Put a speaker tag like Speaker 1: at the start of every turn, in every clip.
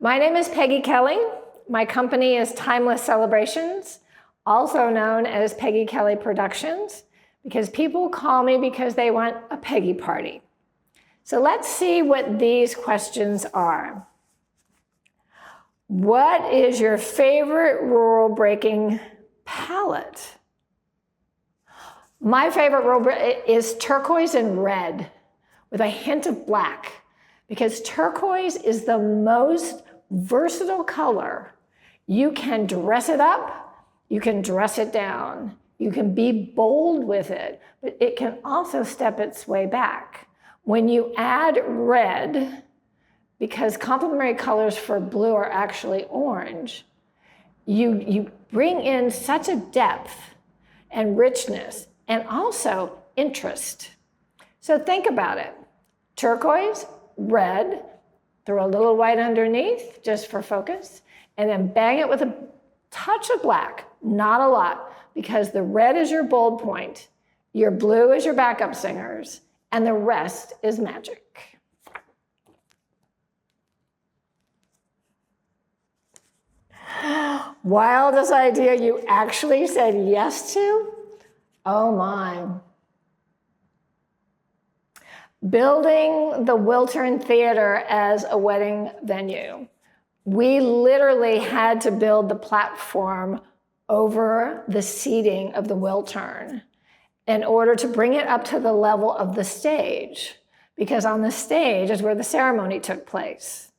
Speaker 1: My name is Peggy Kelley. My company is Timeless Celebrations, also known as Peggy Kelley Productions, because people call me because they want a Peggy party. So let's see what these questions are. What is your favorite rural breaking palette? My favorite rural is turquoise and red with a hint of black, because turquoise is the most versatile color. You can dress it up, you can dress it down, you can be bold with it, but it can also step its way back. When you add red, because complementary colors for blue are actually orange, you bring in such a depth and richness and also interest. So think about it. Turquoise, red, throw a little white underneath just for focus, and then bang it with a touch of black, not a lot, because the red is your bold point, your blue is your backup singers, and the rest is magic. Wildest idea you actually said yes to? Oh my. Building the Wiltern Theater as a wedding venue. We literally had to build the platform over the seating of the Wiltern in order to bring it up to the level of the stage, because on the stage is where the ceremony took place.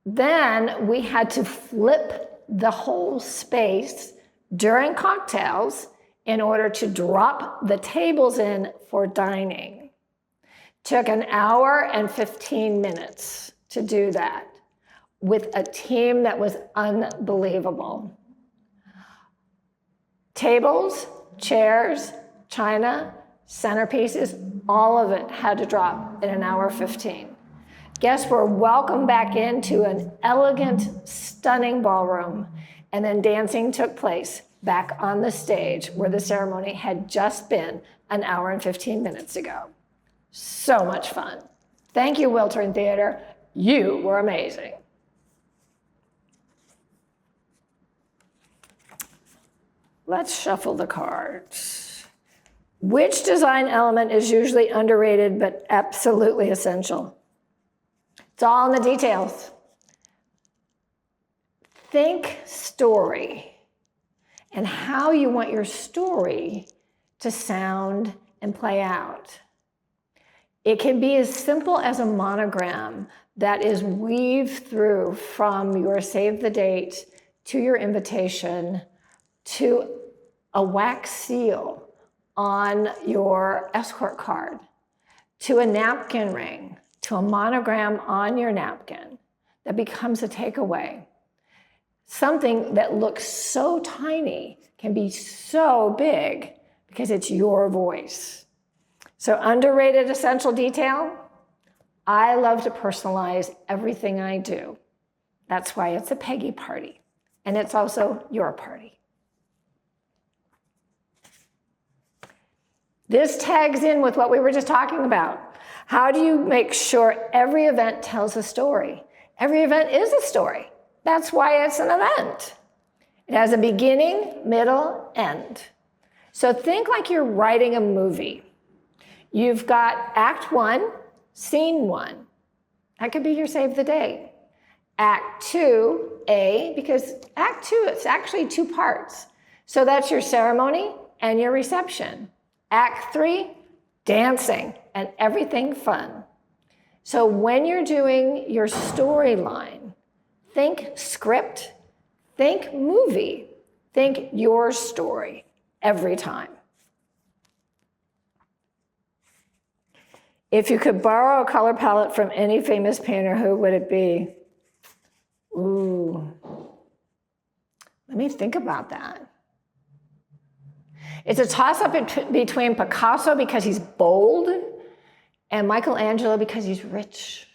Speaker 1: Then we had to flip the whole space during cocktails in order to drop the tables in for dining. Took an hour and 15 minutes to do that with a team that was unbelievable. Tables, chairs, china, centerpieces, all of it had to drop in an hour 15. Guests were welcomed back into an elegant, stunning ballroom, and then dancing took place back on the stage where the ceremony had just been an hour and 15 minutes ago. So much fun. Thank you, Wiltern Theater. You were amazing. Let's shuffle the cards. Which design element is usually underrated but absolutely essential? It's all in the details. Think story and how you want your story to sound and play out. It can be as simple as a monogram that is weaved through from your save the date to your invitation to a wax seal on your escort card, to a napkin ring, to a monogram on your napkin that becomes a takeaway. Something that looks so tiny can be so big because it's your voice. So underrated essential detail, I love to personalize everything I do. That's why it's a Peggy party, and it's also your party. This tags in with what we were just talking about. How do you make sure every event tells a story? Every event is a story. That's why it's an event. It has a beginning, middle, end. So think like you're writing a movie. You've got Act 1, Scene 1. That could be your save the day. Act 2, A, because Act 2, it's actually 2 parts. So that's your ceremony and your reception. Act 3, dancing and everything fun. So when you're doing your storyline, think script, think movie, think your story every time. If you could borrow a color palette from any famous painter, who would it be? Ooh, let me think about that. It's a toss-up between Picasso because he's bold and Michelangelo because he's rich.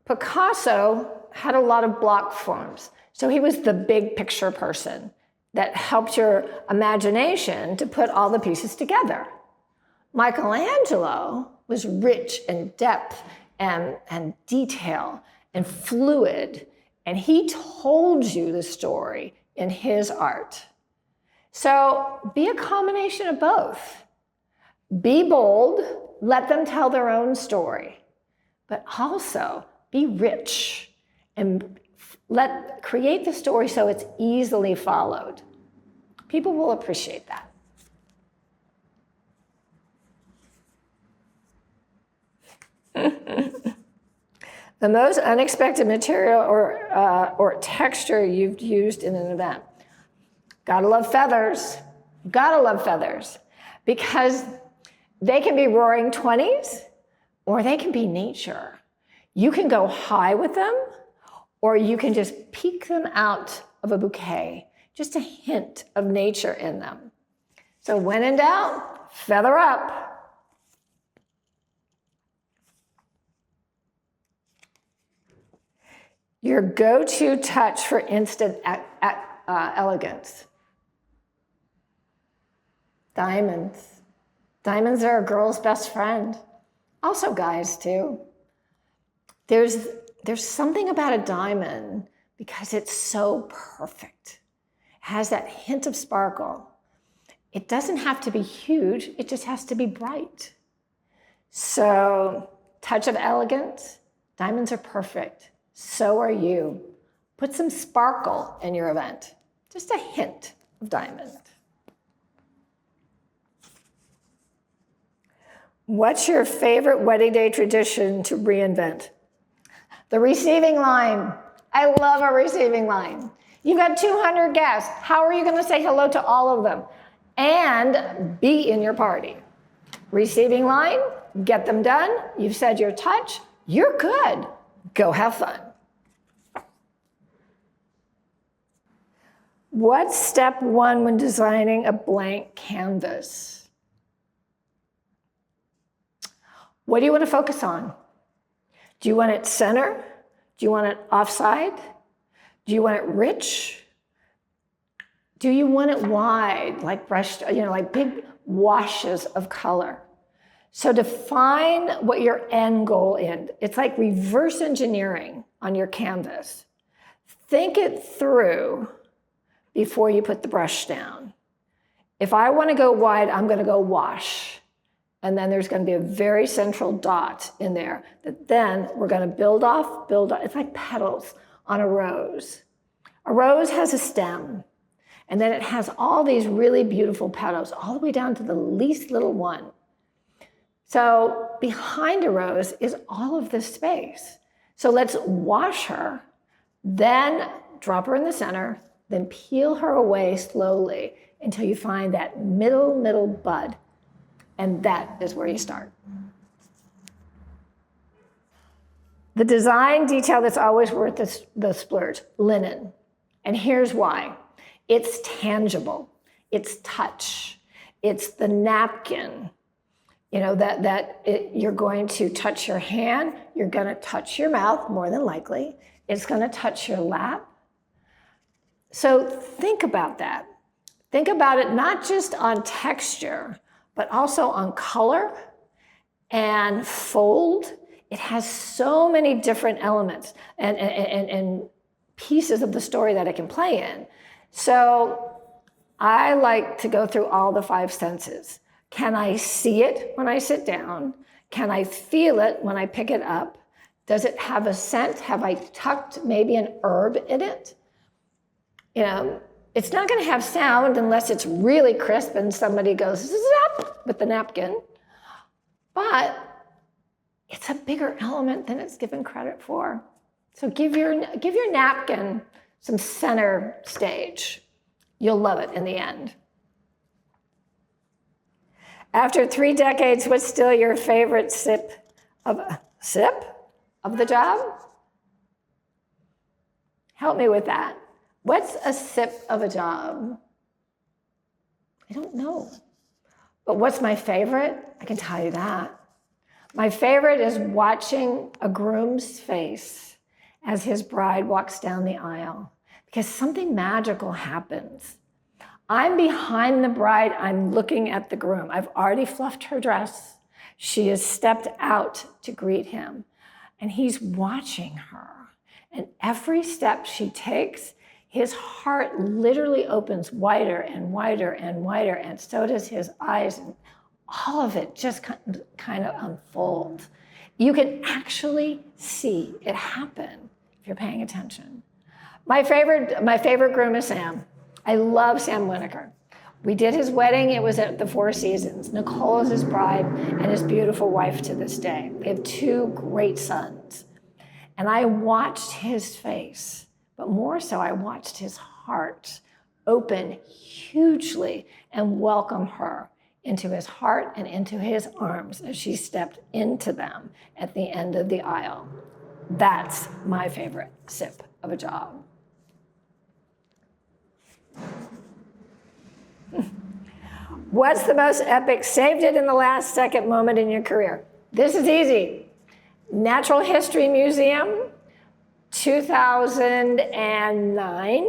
Speaker 1: Picasso had a lot of block forms, so he was the big picture person that helped your imagination to put all the pieces together. Michelangelo was rich in depth and detail and fluid. And he told you the story in his art. So be a combination of both. Be bold, let them tell their own story, but also be rich and create the story so it's easily followed. People will appreciate that. The most unexpected material or texture you've used in an event. Gotta love feathers. Gotta love feathers. Because they can be roaring 20s or they can be nature. You can go high with them or you can just peek them out of a bouquet. Just a hint of nature in them. So when in doubt, feather up. Your go-to touch for instant elegance. Diamonds. Diamonds are a girl's best friend. Also guys too. There's something about a diamond because it's so perfect. It has that hint of sparkle. It doesn't have to be huge, it just has to be bright. So, touch of elegance, diamonds are perfect. So are you. Put some sparkle in your event. Just a hint of diamond. What's your favorite wedding day tradition to reinvent? The receiving line. I love a receiving line. You've got 200 guests. How are you going to say hello to all of them and be in your party? Receiving line, get them done. You've said your touch. You're good. Go have fun. What's step one when designing a blank canvas? What do you want to focus on? Do you want it center? Do you want it offside? Do you want it rich? Do you want it wide, like brushed, like big washes of color? So define what your end goal is. It's like reverse engineering on your canvas. Think it through before you put the brush down. If I want to go wide, I'm going to go wash. And then there's going to be a very central dot in there that then we're going to build off. It's like petals on a rose. A rose has a stem, and then it has all these really beautiful petals all the way down to the least little one. So behind a rose is all of this space. So let's wash her, then drop her in the center, then peel her away slowly until you find that middle bud. And that is where you start. The design detail that's always worth the splurge, linen. And here's why. It's tangible. It's touch. It's the napkin. You're going to touch your hand. You're going to touch your mouth, more than likely. It's going to touch your lap. So think about that. Think about it not just on texture, but also on color and fold. It has so many different elements and pieces of the story that it can play in. So I like to go through all the 5 senses. Can I see it when I sit down? Can I feel it when I pick it up? Does it have a scent? Have I tucked maybe an herb in it? It's not going to have sound unless it's really crisp and somebody goes zap with the napkin. But it's a bigger element than it's given credit for. So give your napkin some center stage. You'll love it in the end. After 3 decades, what's still your favorite sip of the job? Help me with that. What's a sip of a job? I don't know. But what's my favorite? I can tell you that. My favorite is watching a groom's face as his bride walks down the aisle, because something magical happens. I'm behind the bride, I'm looking at the groom. I've already fluffed her dress. She has stepped out to greet him. and he's watching her. And every step she takes, his heart literally opens wider and wider and wider, and so does his eyes, and all of it just kind of unfolds. You can actually see it happen if you're paying attention. My favorite groom is Sam. I love Sam Winokur. We did his wedding. It was at the Four Seasons. Nicole is his bride and his beautiful wife to this day. They have 2 great sons. And I watched his face, but more so I watched his heart open hugely and welcome her into his heart and into his arms as she stepped into them at the end of the aisle. That's my favorite sip of a job. What's the most epic, saved it in the last second moment in your career? This is easy. Natural History Museum, 2009.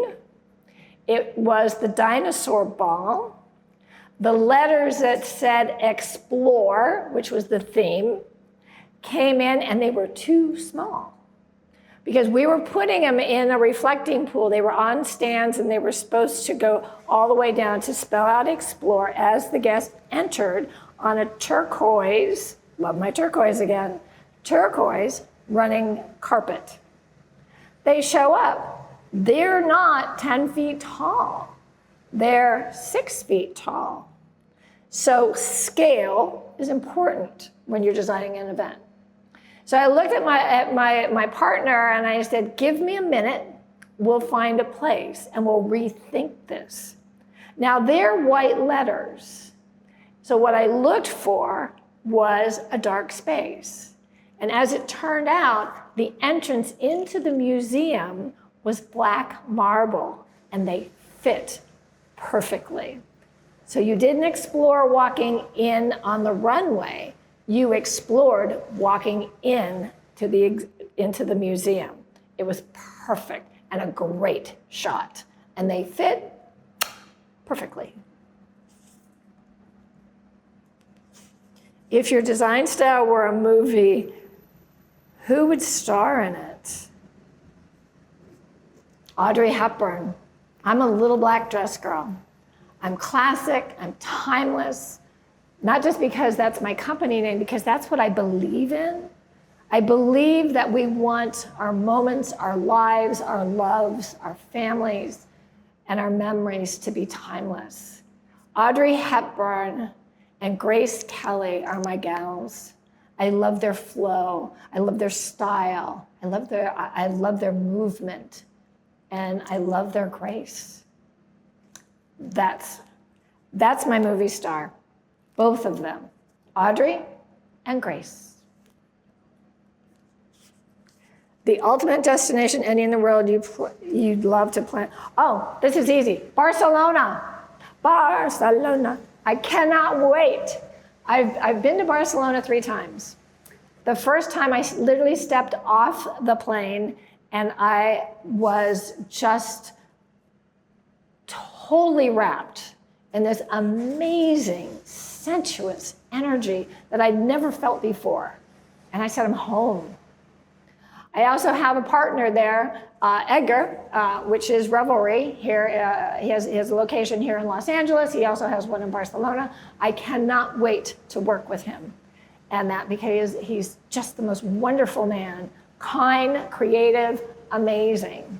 Speaker 1: It was the dinosaur ball. The letters that said explore, which was the theme, came in and they were too small because we were putting them in a reflecting pool. They were on stands and they were supposed to go all the way down to spell out explore as the guest entered on a turquoise, love my turquoise again, turquoise running carpet. They show up. They're not 10 feet tall. They're 6 feet tall. So scale is important when you're designing an event. So I looked at my partner and I said, give me a minute, we'll find a place and we'll rethink this. Now they're white letters. So what I looked for was a dark space. And as it turned out, the entrance into the museum was black marble and they fit perfectly. So you didn't explore walking in on the runway, you explored walking into the museum. It was perfect and a great shot. And they fit perfectly. If your design style were a movie, who would star in it? Audrey Hepburn. I'm a little black dress girl. I'm classic, I'm timeless, not just because that's my company name, because that's what I believe in. I believe that we want our moments, our lives, our loves, our families, and our memories to be timeless. Audrey Hepburn and Grace Kelly are my gals. I love their flow. I love their style. I love their movement. And I love their grace. That's my movie star. Both of them. Audrey and Grace. The ultimate destination any in the world you'd love to plan. Oh, this is easy. Barcelona. Barcelona. I cannot wait. I've been to Barcelona 3 times. The first time I literally stepped off the plane and I was just totally wrapped in this amazing, sensuous energy that I'd never felt before. And I said, I'm home. I also have a partner there, Edgar, which is Revelry here. He has a location here in Los Angeles. He also has one in Barcelona. I cannot wait to work with him. And that because he's just the most wonderful man, kind, creative, amazing,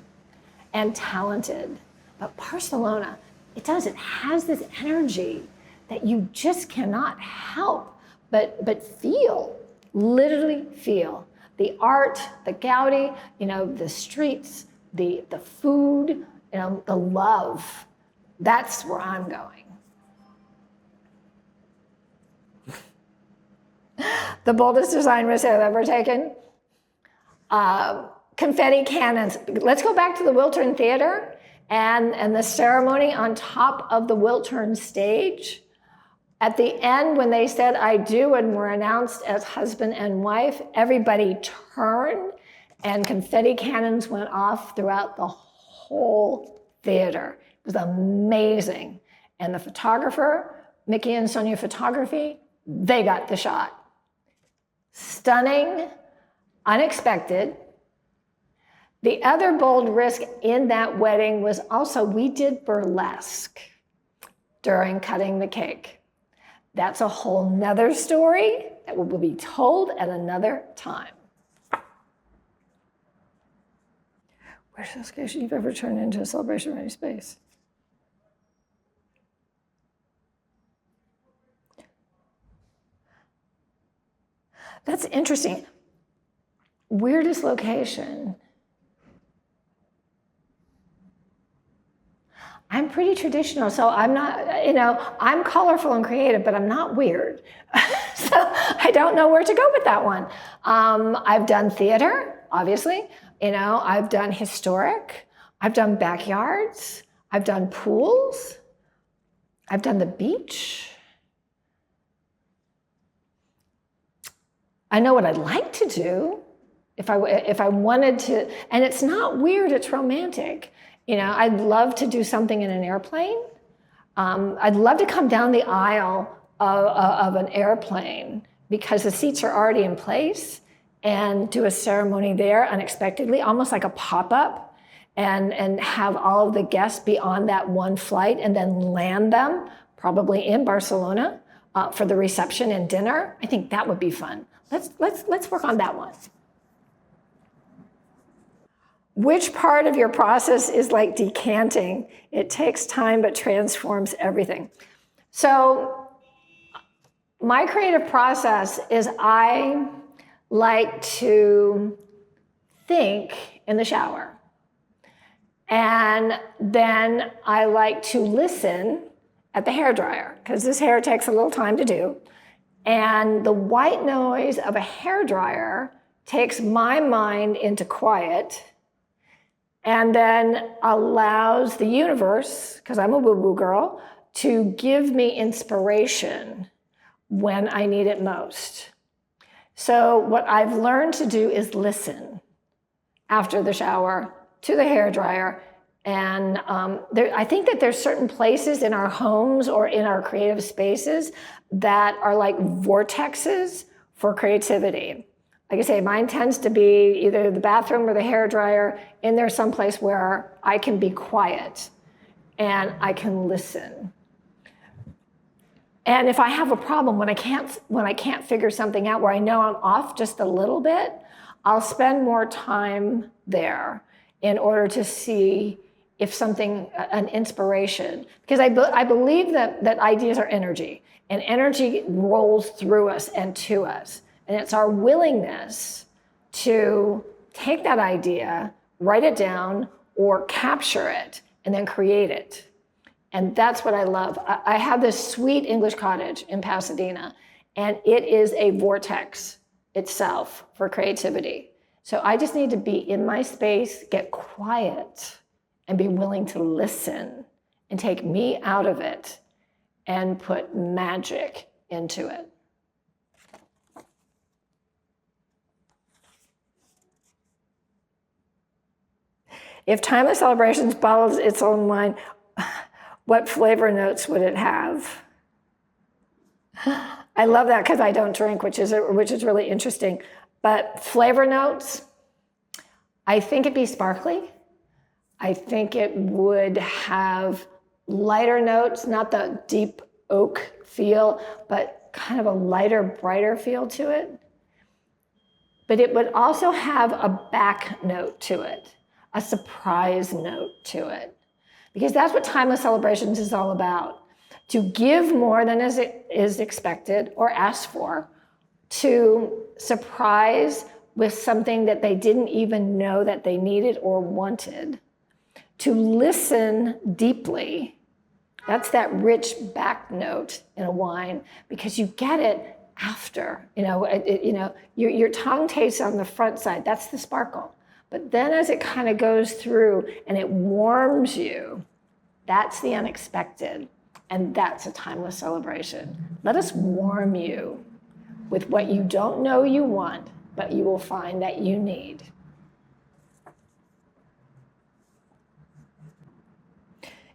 Speaker 1: and talented. But Barcelona, it has this energy that you just cannot help but feel, literally feel. The art, the Gaudi, the streets, the food, the love. That's where I'm going. The boldest design risk I've ever taken. Confetti cannons. Let's go back to the Wiltern Theater and the ceremony on top of the Wiltern stage. At the end, when they said I do and were announced as husband and wife, everybody turned and confetti cannons went off throughout the whole theater. It was amazing. And the photographer, Mickey and Sonia Photography, they got the shot. Stunning, unexpected. The other bold risk in that wedding was also we did burlesque during cutting the cake. That's a whole nother story that will be told at another time. Worst occasion you've ever turned into a celebration-ready space? That's interesting. Weirdest location. I'm pretty traditional, so I'm not, I'm colorful and creative, but I'm not weird. So I don't know where to go with that one. I've done theater, obviously. I've done historic. I've done backyards. I've done pools. I've done the beach. I know what I'd like to do if I wanted to, and it's not weird, it's romantic. I'd love to do something in an airplane. I'd love to come down the aisle of an airplane because the seats are already in place and do a ceremony there unexpectedly, almost like a pop-up, and have all of the guests be on that one flight and then land them, probably in Barcelona, for the reception and dinner. I think that would be fun. Let's work on that one. Which part of your process is like decanting? It takes time but transforms everything. So my creative process is I like to think in the shower. And then I like to listen at the hairdryer, because this hair takes a little time to do. And the white noise of a hairdryer takes my mind into quiet and then allows the universe, because I'm a woo-woo girl, to give me inspiration when I need it most. So what I've learned to do is listen after the shower to the hairdryer. And I think that there's certain places in our homes or in our creative spaces that are like vortexes for creativity. Like I say, mine tends to be either the bathroom or the hairdryer, in there someplace where I can be quiet and I can listen. And if I have a problem, when I can't figure something out, where I know I'm off just a little bit, I'll spend more time there in order to see if something, an inspiration, because I believe that ideas are energy, and energy rolls through us and to us. And it's our willingness to take that idea, write it down, or capture it, and then create it. And that's what I love. I have this sweet English cottage in Pasadena, and it is a vortex itself for creativity. So I just need to be in my space, get quiet, and be willing to listen and take me out of it and put magic into it. If Timeless Celebrations bottles its own wine, what flavor notes would it have? I love that because I don't drink, which is really interesting. But flavor notes, I think it'd be sparkly. I think it would have lighter notes, not the deep oak feel, but kind of a lighter, brighter feel to it. But it would also have a back note to it, a surprise note to it. Because that's what Timeless Celebrations is all about. To give more than is expected or asked for, to surprise with something that they didn't even know that they needed or wanted, to listen deeply. That's that rich back note in a wine, because you get it after. Your tongue tastes on the front side. That's the sparkle. But then as it kind of goes through and it warms you, that's the unexpected. And that's a timeless celebration. Let us warm you with what you don't know you want, but you will find that you need.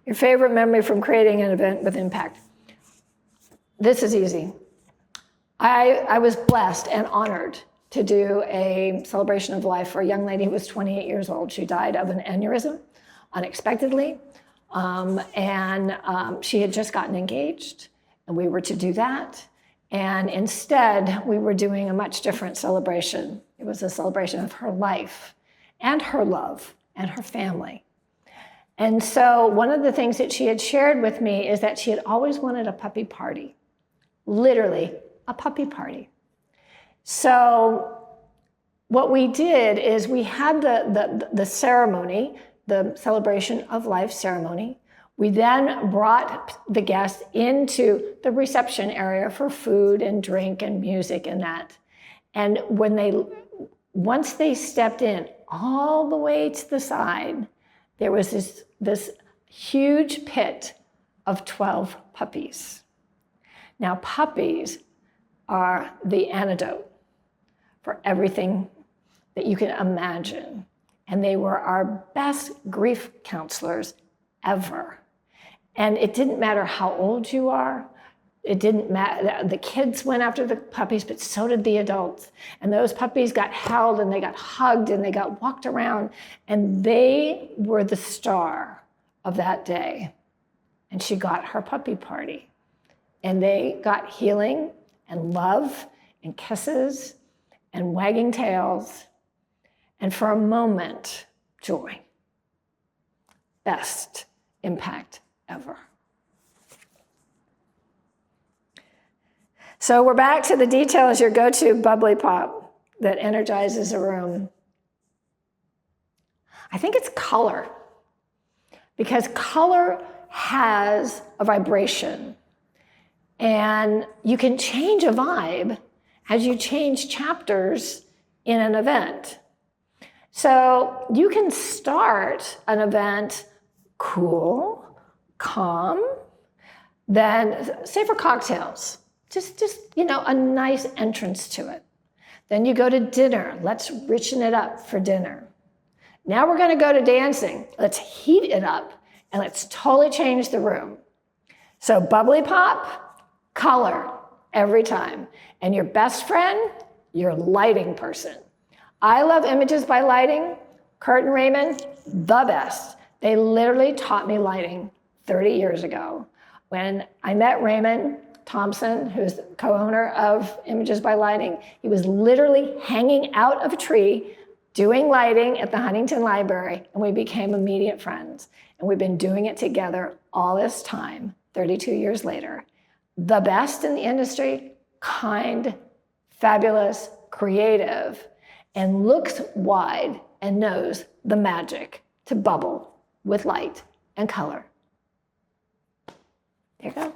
Speaker 1: Your favorite memory from creating an event with impact. This is easy. I was blessed and honored to do a celebration of life for a young lady who was 28 years old. She died of an aneurysm unexpectedly. She had just gotten engaged, and we were to do that. And instead, we were doing a much different celebration. It was a celebration of her life and her love and her family. And so one of the things that she had shared with me is that she had always wanted a puppy party, literally a puppy party. So what we did is we had the ceremony, the celebration of life ceremony. We then brought the guests into the reception area for food and drink and music and that. And once they stepped in all the way to the side, there was this huge pit of 12 puppies. Now, puppies are the antidote for everything that you can imagine. And they were our best grief counselors ever. And it didn't matter how old you are. It didn't matter. The kids went after the puppies, but so did the adults. And those puppies got held and they got hugged and they got walked around. And they were the star of that day. And she got her puppy party. And they got healing and love and kisses and wagging tails. And for a moment, joy. Best impact ever. So we're back to the details, your go-to bubbly pop that energizes a room. I think it's color, because color has a vibration, and you can change a vibe as you change chapters in an event. So you can start an event cool, calm, then say for cocktails, just a nice entrance to it. Then you go to dinner. Let's richen it up for dinner. Now we're going to go to dancing. Let's heat it up and let's totally change the room. So bubbly pop, color every time. And your best friend, your lighting person. I love Images by Lighting. Kurt and Raymond, the best. They literally taught me lighting 30 years ago. When I met Raymond Thompson, who's the co-owner of Images by Lighting, he was literally hanging out of a tree doing lighting at the Huntington Library, and we became immediate friends. And we've been doing it together all this time, 32 years later. The best in the industry, kind, fabulous, creative, and looks wide and knows the magic to bubble with light and color. There you go.